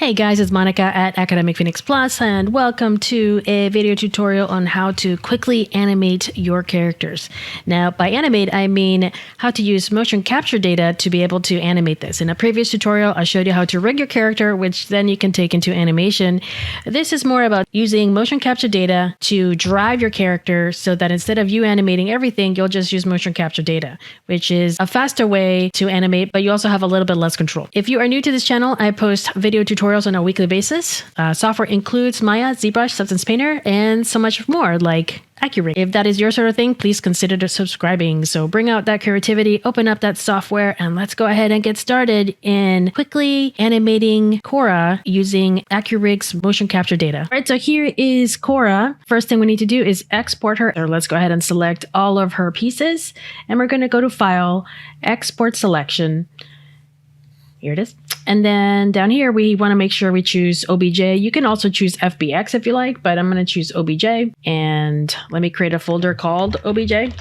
Hey guys, it's Monica at Academic Phoenix Plus, and welcome to a video tutorial on how to quickly animate your characters. Now, by animate, I mean how to use motion capture data to be able to animate this. In a previous tutorial, I showed you how to rig your character, which then you can take into animation. This is more about using motion capture data to drive your character so that instead of you animating everything, you'll just use motion capture data, which is a faster way to animate, but you also have a little bit less control. If you are new to this channel, I post video tutorials on a weekly basis. Software includes Maya, ZBrush, Substance Painter, and so much more like AccuRig. If that is your sort of thing, please consider subscribing. So bring out that creativity, open up that software, and let's go ahead and get started in quickly animating Cora using AccuRig's motion capture data. All right, so here is Cora. First thing we need to do is export her. So let's go ahead and select all of her pieces, and we're going to go to File, Export Selection. Here it is. And then down here, we want to make sure we choose OBJ. You can also choose FBX if you like, but I'm going to choose OBJ. And let me create a folder called OBJ.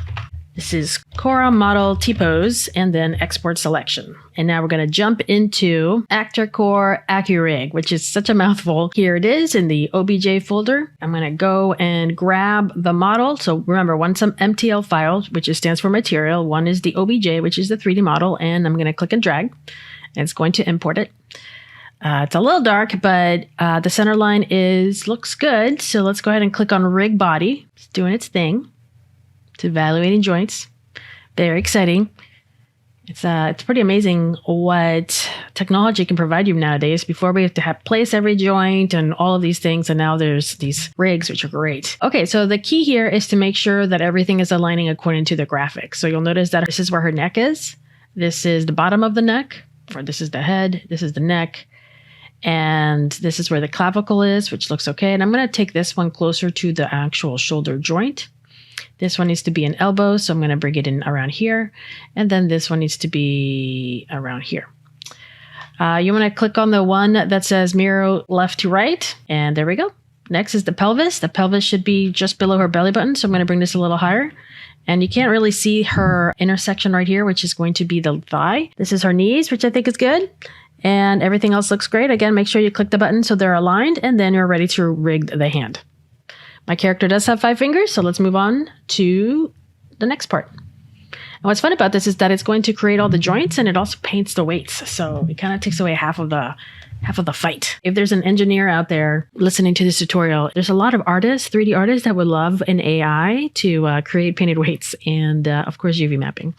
This is Cora Model T-Pose, and then Export Selection. And now we're going to jump into Actor Core AccuRig, which is such a mouthful. Here it is in the OBJ folder. I'm going to go and grab the model. So remember, one's some MTL file, which stands for material. One is the OBJ, which is the 3D model. And I'm going to click and drag. It's going to import it. It's a little dark, but the center line looks good. So let's go ahead and click on Rig Body. It's doing its thing. It's evaluating joints. Very exciting. It's pretty amazing what technology can provide you nowadays. Before we have to place every joint and all of these things, and now there's these rigs, which are great. Okay, so the key here is to make sure that everything is aligning according to the graphic. So you'll notice that this is where her neck is. This is the bottom of the neck. Or this is the head, this is the neck, and this is where the clavicle is, which looks okay. And I'm going to take this one closer to the actual shoulder joint. This one needs to be an elbow, so I'm going to bring it in around here. And then this one needs to be around here. You want to click on the one that says mirror left to right, and there we go. Next is the pelvis. The pelvis should be just below her belly button, so I'm going to bring this a little higher. And you can't really see her intersection right here, which is going to be the thigh. This is her knees, which I think is good. And everything else looks great. Again, make sure you click the button so they're aligned, and then you're ready to rig the hand. My character does have 5 fingers, so let's move on to the next part. And what's fun about this is that it's going to create all the joints, and it also paints the weights. So it kind of takes away half of the fight. If there's an engineer out there listening to this tutorial, there's a lot of artists, 3D artists that would love an AI to create painted weights and of course UV mapping.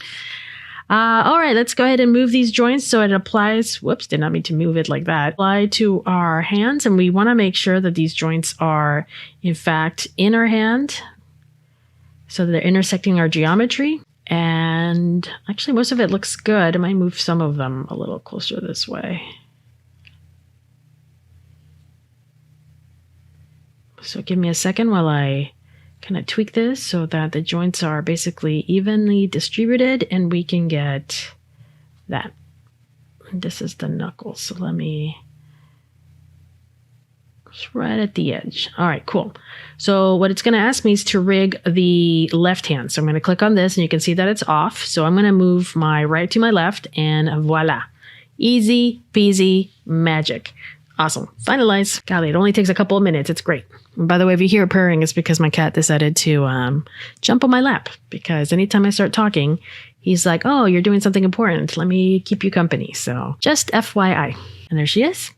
All right, let's go ahead and move these joints so it applies. Whoops, did not mean to move it like that. Apply to our hands, and we want to make sure that these joints are in fact in our hand so that they're intersecting our geometry. And actually most of it looks good. I might move some of them a little closer this way. So give me a second while I kind of tweak this so that the joints are basically evenly distributed and we can get that. And this is the knuckles. So let me, it's right at the edge. All right, cool. So what it's going to ask me is to rig the left hand. So I'm going to click on this and you can see that it's off. So I'm going to move my right to my left and voila. Easy peasy magic. Awesome. Finalize. Golly, it only takes a couple of minutes. It's great. And by the way, if you hear purring, it's because my cat decided to jump on my lap. Because anytime I start talking, he's like, oh, you're doing something important. Let me keep you company. So just FYI. And there she is.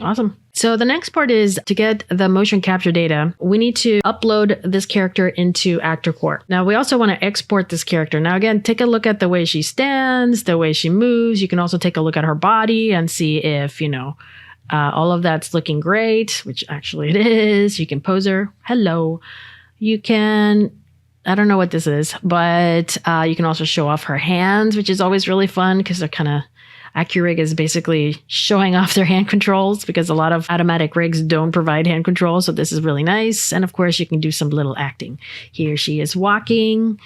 Awesome. So the next part is to get the motion capture data. We need to upload this character into Actor Core. Now we also want to export this character. Now again, take a look at the way she stands, the way she moves. You can also take a look at her body and see if, all of that's looking great, which actually it is. You can pose her. Hello. You can, I don't know what this is, but you can also show off her hands, which is always really fun because they're kind of, AccuRig is basically showing off their hand controls because a lot of automatic rigs don't provide hand controls. So this is really nice. And of course, you can do some little acting. Here she is walking.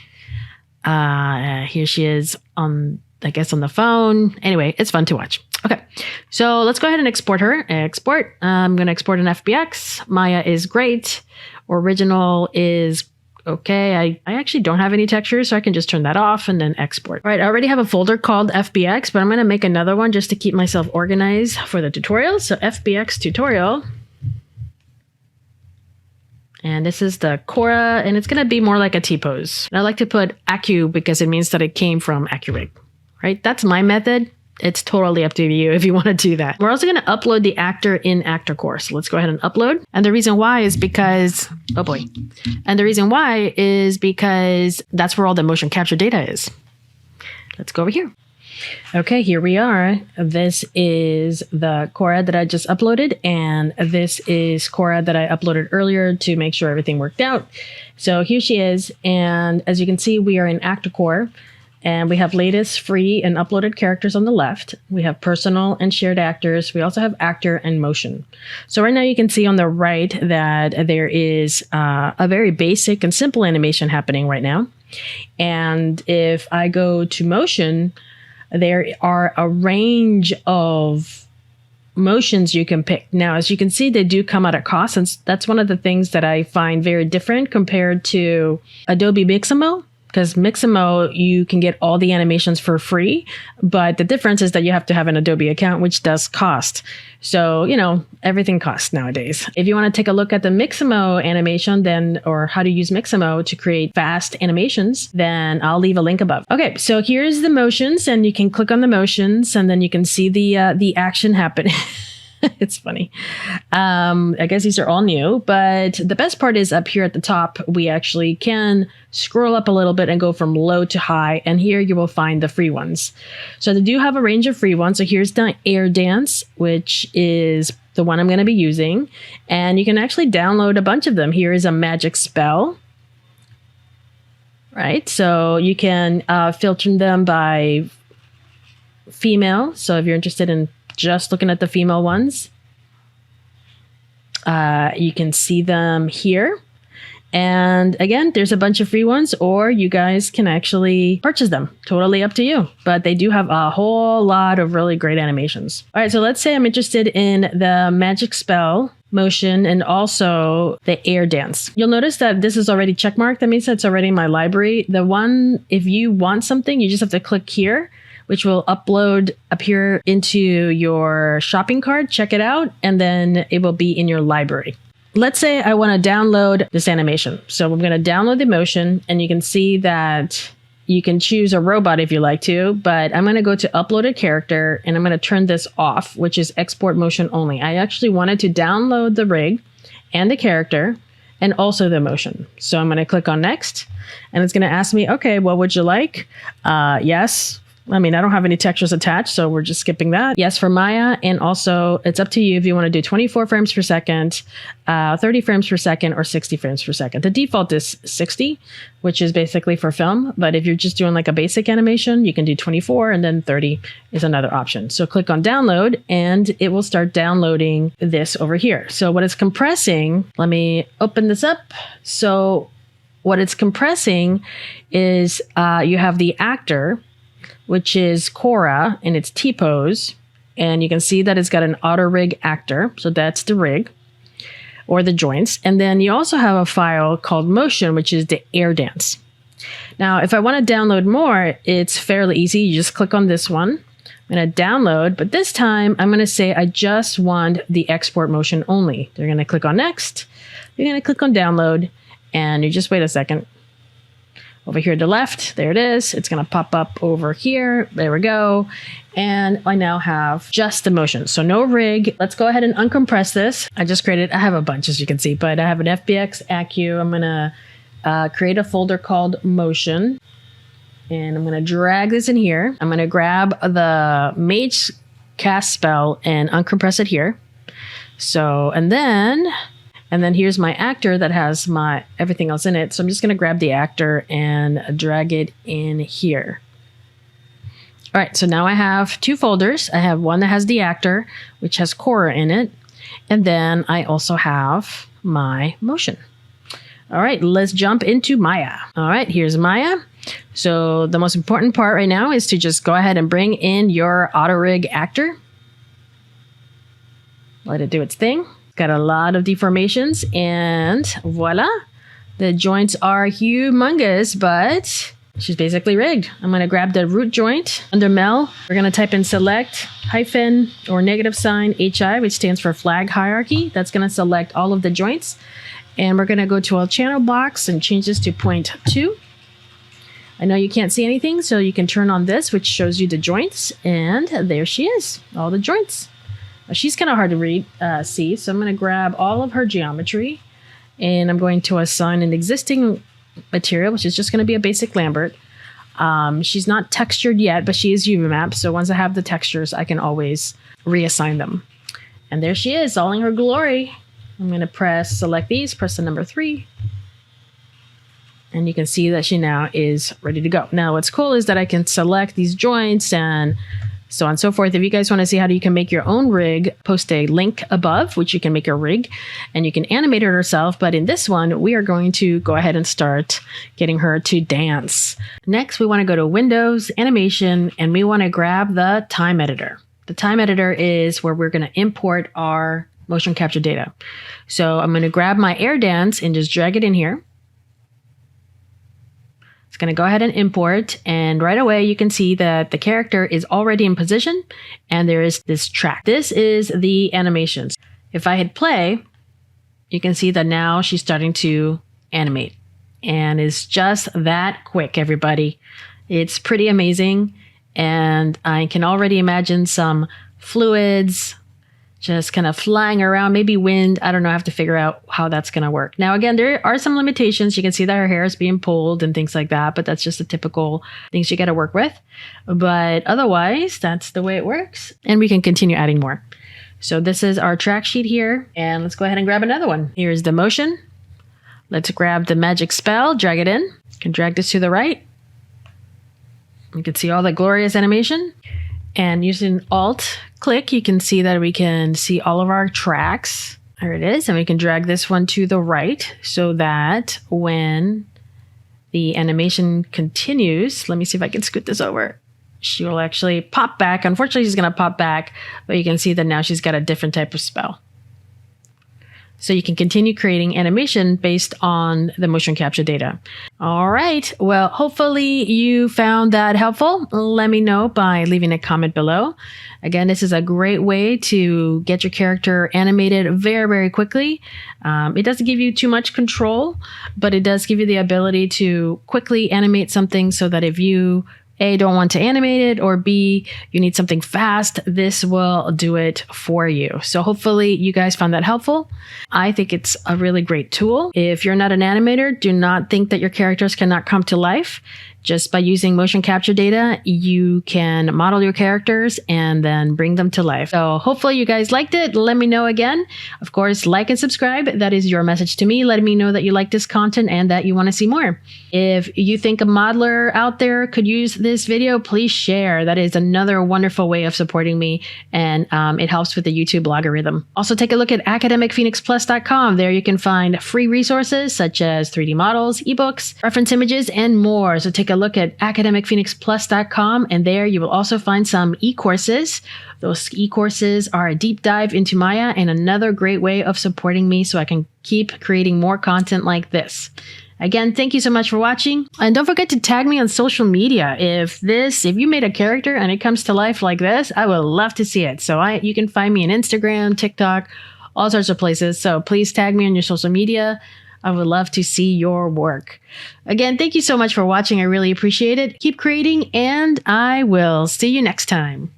Here she is on the phone. Anyway, it's fun to watch. Okay, so let's go ahead and export her. Export. I'm going to export an FBX. Maya is great. Original is Okay, I actually don't have any textures, so I can just turn that off and then export. All right, I already have a folder called FBX, but I'm going to make another one just to keep myself organized for the tutorial. So FBX tutorial. And this is the Cora, and it's going to be more like a T-pose. And I like to put Accu because it means that it came from AccuRig, right? That's my method. It's totally up to you if you want to do that. We're also going to upload the actor in Actor Core. So let's go ahead and upload. And the reason why is because, oh boy. And the reason why is because that's where all the motion capture data is. Let's go over here. Okay, here we are. This is the Cora that I just uploaded, and this is Cora that I uploaded earlier to make sure everything worked out. So here she is, and as you can see, we are in Actor Core, and we have latest, free, and uploaded characters on the left. We have personal and shared actors. We also have actor and motion. So right now you can see on the right that there is a very basic and simple animation happening right now. And if I go to motion, there are a range of motions you can pick. Now, as you can see, they do come at a cost. And that's one of the things that I find very different compared to Adobe Mixamo. Because Mixamo, you can get all the animations for free, but the difference is that you have to have an Adobe account, which does cost. So, you know, everything costs nowadays. If you want to take a look at the Mixamo animation, then, or how to use Mixamo to create fast animations, then I'll leave a link above. Okay, so here's the motions, and you can click on the motions, and then you can see the action happen. It's funny. I guess these are all new, but the best part is up here at the top, we actually can scroll up a little bit and go from low to high. And here you will find the free ones. So they do have a range of free ones. So here's the air dance, which is the one I'm going to be using. And you can actually download a bunch of them. Here is a magic spell. Right. So you can filter them by female. So if you're interested in just looking at the female ones, you can see them here. And again, there's a bunch of free ones, or you guys can actually purchase them. Totally up to you. But they do have a whole lot of really great animations. All right, so let's say I'm interested in the magic spell motion and also the air dance. You'll notice that this is already checkmarked. That means that it's already in my library. The one, if you want something, you just have to click here, which will appear into your shopping cart. Check it out, and then it will be in your library. Let's say I want to download this animation. So I'm going to download the motion, and you can see that you can choose a robot if you like to, but I'm going to go to uploaded character, and I'm going to turn this off, which is export motion only. I actually wanted to download the rig and the character and also the motion. So I'm going to click on next, and it's going to ask me, okay, what would you like? Yes. I mean, I don't have any textures attached, so we're just skipping that. Yes for Maya, and also it's up to you if you want to do 24 frames per second, 30 frames per second, or 60 frames per second. The default is 60, which is basically for film, but if you're just doing like a basic animation, you can do 24, and then 30 is another option. So click on download, and it will start downloading this over here. So what it's compressing, let me open this up. So what it's compressing is you have the actor, which is Cora in its T-pose. And you can see that it's got an AccuRig actor. So that's the rig or the joints. And then you also have a file called motion, which is the air dance. Now, if I want to download more, it's fairly easy. You just click on this one. I'm going to download, but this time I'm going to say I just want the export motion only. They're going to click on next. You're going to click on download, and you just wait a second. Over here to the left, there it is. It's going to pop up over here. There we go. And I now have just the motion. So no rig. Let's go ahead and uncompress this. I have a bunch, as you can see, but I have an FBX Accu. I'm going to create a folder called motion. And I'm going to drag this in here. I'm going to grab the mage cast spell and uncompress it here. So, and then here's my actor that has my everything else in it. So I'm just going to grab the actor and drag it in here. All right, so now I have two folders. I have one that has the actor, which has Cora in it. And then I also have my motion. All right, let's jump into Maya. All right, here's Maya. So the most important part right now is to just go ahead and bring in your AccuRig actor. Let it do its thing. Got a lot of deformations, and voila, The joints are humongous, but she's basically rigged. I'm going to grab the root joint under Mel. We're going to type in select hyphen or negative sign HI, which stands for flag hierarchy. That's going to select all of the joints. And we're going to go to our channel box and change this to 0.2. I know you can't see anything, so you can turn on this, which shows you the joints. And there she is, all the joints. She's kind of hard to see, so I'm going to grab all of her geometry. And I'm going to assign an existing material, which is just going to be a basic Lambert. She's not textured yet, but she is UV mapped. So once I have the textures, I can always reassign them. And there she is, all in her glory. I'm going to select these, press the number 3. And you can see that she now is ready to go. Now, what's cool is that I can select these joints and so on and so forth. If you guys want to see how you can make your own rig, post a link above, which you can make a rig and you can animate it yourself. But in this one, we are going to go ahead and start getting her to dance. Next, we want to go to Windows, Animation, and we want to grab the time editor. The time editor is where we're going to import our motion capture data. So I'm going to grab my air dance and just drag it in here. It's going to go ahead and import, and right away you can see that the character is already in position and there is this track. This is the animations. If I hit play, you can see that now she's starting to animate, and it's just that quick, everybody. It's pretty amazing, and I can already imagine some fluids just kind of flying around, maybe wind. I don't know. I have to figure out how that's going to work. Now, again, there are some limitations. You can see that her hair is being pulled and things like that, but that's just the typical things you got to work with. But otherwise, that's the way it works. And we can continue adding more. So this is our track sheet here. And let's go ahead and grab another one. Here's the motion. Let's grab the magic spell, drag it in. You can drag this to the right. You can see all that glorious animation. And using Alt-click, you can see that we can see all of our tracks. There it is. And we can drag this one to the right so that when the animation continues, let me see if I can scoot this over. She will actually pop back. Unfortunately, she's going to pop back, but you can see that now she's got a different type of spell. So you can continue creating animation based on the motion capture data. All right. Well, hopefully you found that helpful. Let me know by leaving a comment below. Again, this is a great way to get your character animated very, very quickly. It doesn't give you too much control, but it does give you the ability to quickly animate something so that if you A, don't want to animate it, or B, you need something fast, this will do it for you. So hopefully you guys found that helpful. I think it's a really great tool. If you're not an animator, do not think that your characters cannot come to life. Just by using motion capture data, you can model your characters and then bring them to life. So hopefully you guys liked it. Let me know again. Of course, like and subscribe. That is your message to me, letting me know that you like this content and that you want to see more. If you think a modeler out there could use this video, please share. That is another wonderful way of supporting me, and it helps with the YouTube algorithm. Also, take a look at academicphoenixplus.com. There you can find free resources such as 3D models, ebooks, reference images, and more. So take a look at academicphoenixplus.com, and there you will also find some e-courses. Those e-courses are a deep dive into Maya and another great way of supporting me so I can keep creating more content like this. Again, thank you so much for watching. And don't forget to tag me on social media. If you made a character and it comes to life like this, I would love to see it. So you can find me on Instagram, TikTok, all sorts of places. So please tag me on your social media. I would love to see your work. Again, thank you so much for watching. I really appreciate it. Keep creating, and I will see you next time.